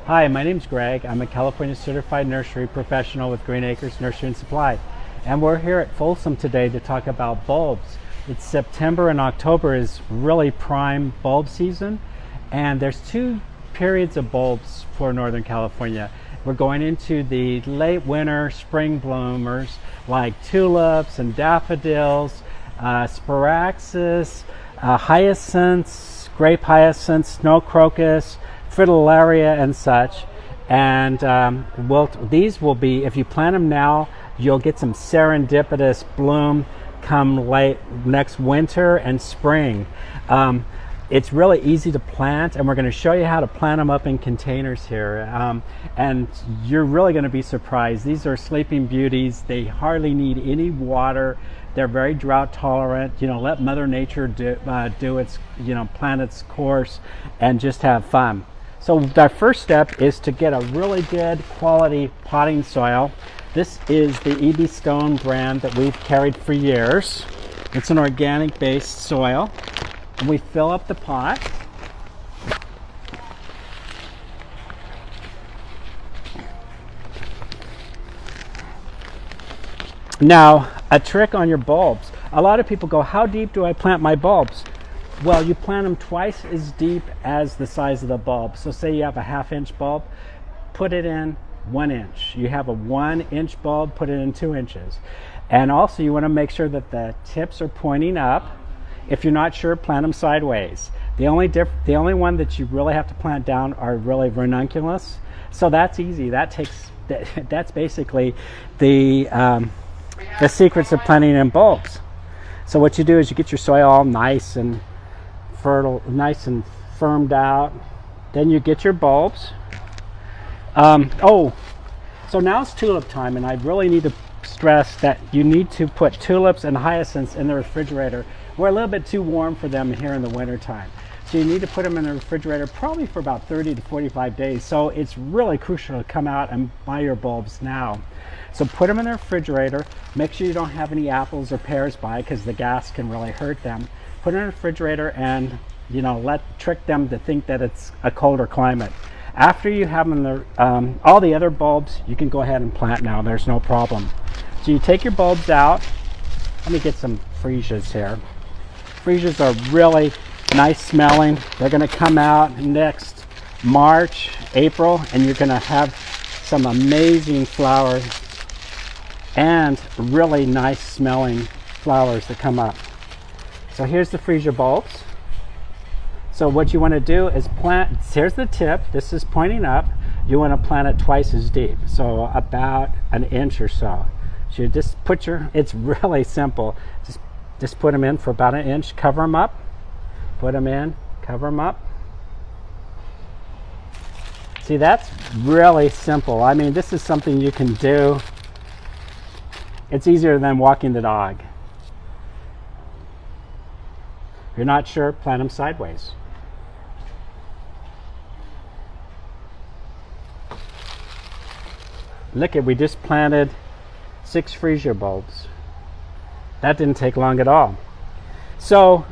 Hi, my name's Greg. I'm a California certified nursery professional with Green Acres Nursery and Supply. And we're here at Folsom today to talk about bulbs. It's September and October is really prime bulb season. And there's two periods of bulbs for Northern California. We're going into the late winter spring bloomers like tulips and daffodils, sparaxis, hyacinths, grape hyacinths, snow crocus, fritillaria and such. And these will be, if you plant them now, you'll get some serendipitous bloom come late next winter and spring. It's really easy to plant, and we're going to show you how to plant them up in containers here. And you're really going to be surprised. These are sleeping beauties. They hardly need any water. They're very drought tolerant. Let Mother Nature do its, plant its course and just have fun. So our first step is to get a really good quality potting soil. This is the EB Stone brand that we've carried for years. It's an organic based soil. And we fill up the pot. Now, a trick on your bulbs. A lot of people go, how deep do I plant my bulbs? Well, you plant them twice as deep as the size of the bulb. So say you have a 1/2 inch bulb, put it in 1 inch. You have a 1 inch bulb, put it in 2 inches. And also you want to make sure that the tips are pointing up. If you're not sure, plant them sideways. The only one that you really have to plant down are really ranunculus. So that's easy. That's basically the secrets of planting in bulbs. So what you do is you get your soil all nice and fertile, nice and firmed out. Then you get your bulbs. So now it's tulip time, and I really need to stress that you need to put tulips and hyacinths in the refrigerator. We're a little bit too warm for them here in the winter time. So you need to put them in the refrigerator probably for about 30 to 45 days. So it's really crucial to come out and buy your bulbs now. So put them in the refrigerator. Make sure you don't have any apples or pears by, because the gas can really hurt them. Put it in the refrigerator and trick them to think that it's a colder climate. After you have them in all the other bulbs, you can go ahead and plant now. There's no problem. So you take your bulbs out. Let me get some freesias here. Freesias are really nice smelling. They're going to come out next March, April, and you're going to have some amazing flowers and really nice smelling flowers that come up. So here's the freesia bulbs. So what you want to do is plant, here's the tip, this is pointing up. You want to plant it twice as deep, so about 1 inch or so. So you just it's really simple. Just put them in for about 1 inch, cover them up, put them in, cover them up. See, that's really simple. I mean, this is something you can do. It's easier than walking the dog. If you're not sure, plant them sideways. Look we just planted 6 freesia bulbs. That didn't take long at all. So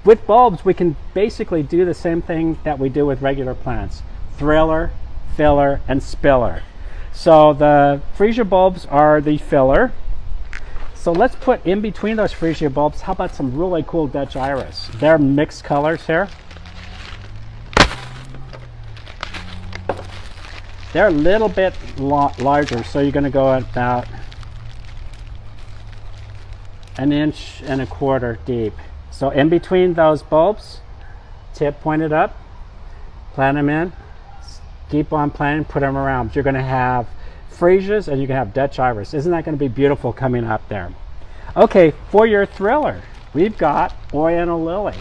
with bulbs, we can basically do the same thing that we do with regular plants. Thriller, filler, and spiller. So the freesia bulbs are the filler. So let's put in between those freesia bulbs, how about some really cool Dutch iris? They're mixed colors here. They're a little bit larger, so you're going to go about 1.25 inches deep. So in between those bulbs, tip pointed up, plant them in, keep on planting, put them around. You're going to have freesias and you can have Dutch iris. Isn't that going to be beautiful coming up there? Okay, for your thriller, we've got Oriental lily.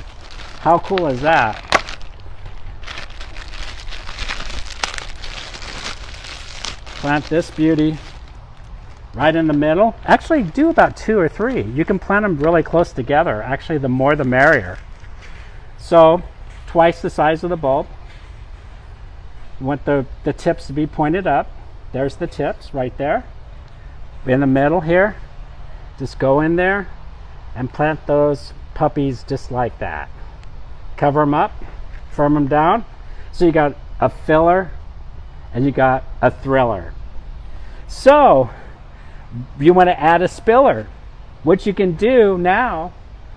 How cool is that? Plant this beauty right in the middle. Actually, do about 2 or 3. You can plant them really close together. Actually, the more the merrier. So, twice the size of the bulb. You want the tips to be pointed up. There's the tips right there. In the middle here, just go in there and plant those puppies just like that. Cover them up, firm them down. So you got a filler and you got a thriller. So you want to add a spiller. What you can do now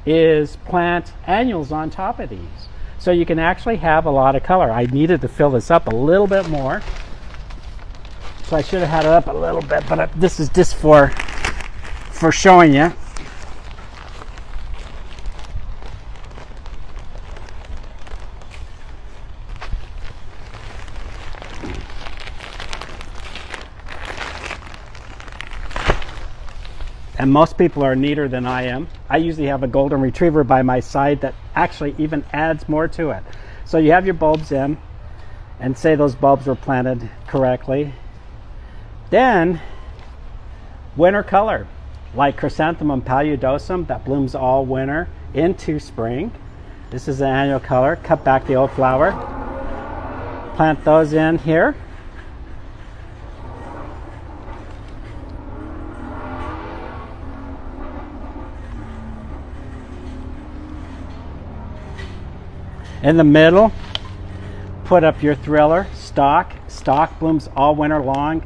is plant annuals on top of these. So you can actually have a lot of color. I needed to fill this up a little bit more. So I should have had it up a little bit, but this is just for showing you. And most people are neater than I am. I usually have a golden retriever by my side that actually even adds more to it. So you have your bulbs in, and say those bulbs were planted correctly. Then winter color, like Chrysanthemum paludosum that blooms all winter into spring. This is an annual color. Cut back the old flower. Plant those in here. In the middle, put up your thriller, stock. Stock blooms all winter long,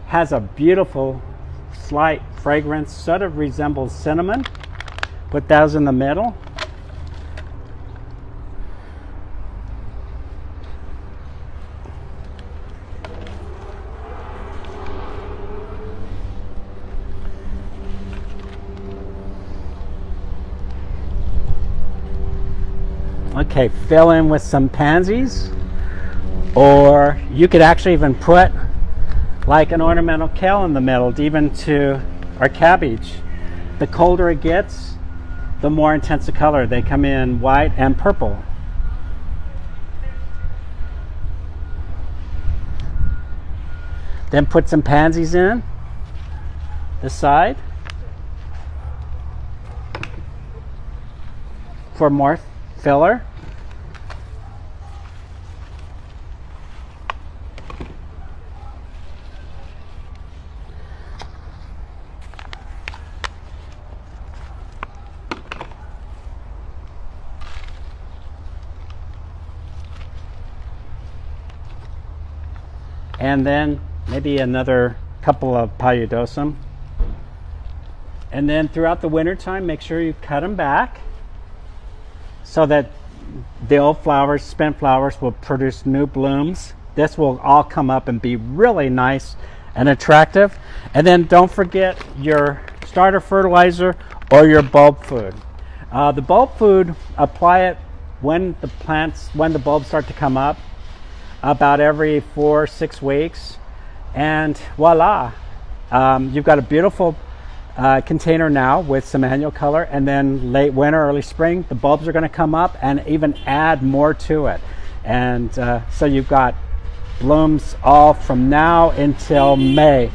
has a beautiful slight fragrance, sort of resembles cinnamon. Put those in the middle. Okay, fill in with some pansies, or you could actually even put like an ornamental kale in the middle, even to our cabbage. The colder it gets, the more intense the color. They come in white and purple. Then put some pansies in this side for more filler. And then maybe another couple of paludosum. And then throughout the winter time, make sure you cut them back so that the old flowers, spent flowers, will produce new blooms. This will all come up and be really nice and attractive. And then don't forget your starter fertilizer or your bulb food. The bulb food, apply it when the bulbs start to come up, about every 4 or 6 weeks, and voila, you've got a beautiful container now with some annual color. And then late winter, early spring, the bulbs are going to come up and even add more to it. And so you've got blooms all from now until May.